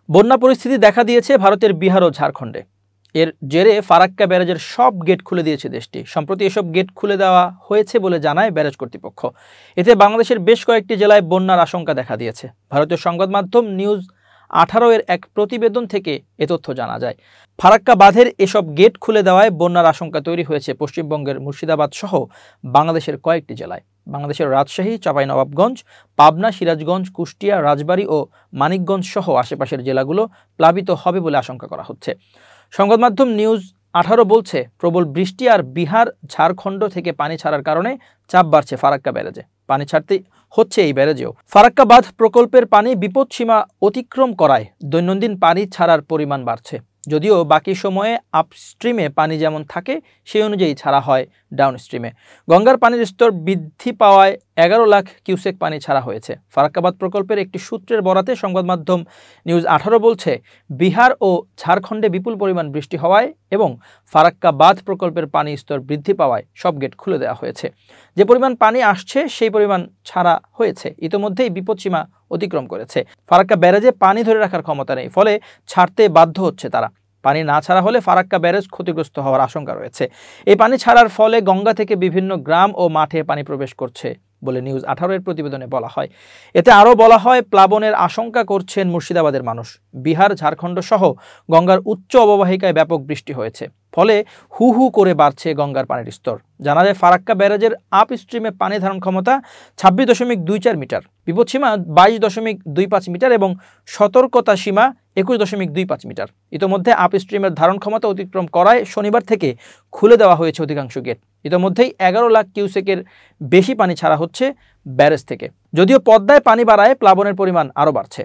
বন্যা পরিস্থিতি দেখা দিয়েছে ভারতের বিহার ও ঝাড়খণ্ডে। এর জেরে ফারাক্কা ব্যারাজের সব গেট খুলে দিয়েছে দেশটি। সম্প্রতি এসব গেট খুলে দেওয়া হয়েছে বলে জানায় ব্যারাজ কর্তৃপক্ষ। এতে বাংলাদেশের বেশ কয়েকটি জেলায় বন্যার আশঙ্কা দেখা দিয়েছে। ভারতীয় সংবাদ মাধ্যম নিউজ 18 এর এক প্রতিবেদন থেকে এ তথ্য জানা যায়। ফারাক্কা বাঁধের এসব গেট খুলে দেওয়ায় বন্যার আশঙ্কা তৈরি হয়েছে পশ্চিমবঙ্গের মুর্শিদাবাদ সহ বাংলাদেশের কয়েকটি জেলায়। বাংলাদেশের রাজশাহী, চাঁপাইনবাবগঞ্জ, পাবনা, সিরাজগঞ্জ, কুষ্টিয়া, রাজবাড়ী ও মানিকগঞ্জ সহ আশেপাশের জেলাগুলো প্লাবিত হবে বলে আশঙ্কা করা হচ্ছে। সংবাদ মাধ্যম নিউজ 18 বলছে, প্রবল বৃষ্টি আর বিহার, ঝাড়খণ্ড থেকে পানি ছাড়ার কারণে চাপ বাড়ছে ফারাক্কা ব্যারাজে। পানি ছাড়তে হচ্ছে এই ব্যারাজেও। ফারাক্কা বাঁধ প্রকল্পের পানি বিপদসীমা অতিক্রম করায় দৈনন্দিন পানি ছাড়ার পরিমাণ বাড়ছে। যদিও বাকি সময়ে আপস্ট্রিমে পানি যেমন থাকে সেই অনুযায়ী ছাড়া হয় ডাউনস্ট্রিমে। গঙ্গার পানির স্তর বৃদ্ধি পাওয়ায় 11 লাখ কিউসেক পানি ছাড়া হয়েছে। ফারাক্কা বাঁধ প্রকল্পের একটি সূত্রের বরাতে সংবাদ মাধ্যম নিউজ 18 বলছে, বিহার ও ঝাড়খণ্ডে বিপুল পরিমাণ বৃষ্টি হওয়ায় এবং ফারাক্কা বাঁধ প্রকল্পের পানির স্তর বৃদ্ধি পাওয়ায় সব গেট খুলে দেওয়া হয়েছে। যে পরিমাণ পানি আসছে সেই পরিমাণ ছাড়া হয়েছে, ইতোমধ্যেই বিপদসীমা অতিক্রম করেছে। ফারাক্কা ব্যারাজে পানি ধরে রাখার ক্ষমতা নেই, ফলে ছাড়তে বাধ্য হচ্ছে তারা। পানি না ছাড়া হলে ফারাক্কা ব্যারাজ ক্ষতিগ্রস্ত হওয়ার আশঙ্কা রয়েছে। এই পানি ছাড়ার ফলে গঙ্গা থেকে বিভিন্ন গ্রাম ও মাঠে পানি প্রবেশ করছে বলে নিউজ 18 এর প্রতিবেদনে বলা হয়। এতে আরও বলা হয়, প্লাবনের আশঙ্কা করছেন মুর্শিদাবাদের মানুষ। বিহার, ঝাড়খণ্ড সহ গঙ্গার উচ্চ অববাহিকায় ব্যাপক বৃষ্টি হয়েছে, ফলে হু হু করে বাড়ছে গঙ্গার পানির স্তর। জানা যায়, ফারাক্কা ব্যারাজের আপ স্ট্রিমে পানি ধারণ ক্ষমতা 26.24 মিটার, বিপদসীমা 22.25 মিটার এবং সতর্কতা সীমা 21.25 মিটার। ইতোমধ্যে আপ স্ট্রিমের ধারণ ক্ষমতা অতিক্রম করায় শনিবার থেকে খুলে দেওয়া হয়েছে অধিকাংশ গেট। ইতোমধ্যেই 11 লাখ কিউসেকের বেশি পানি ছাড়া হচ্ছে ব্যারেজ থেকে। যদিও পদ্মায় পানি বাড়ায় প্লাবনের পরিমাণ আরও বাড়ছে।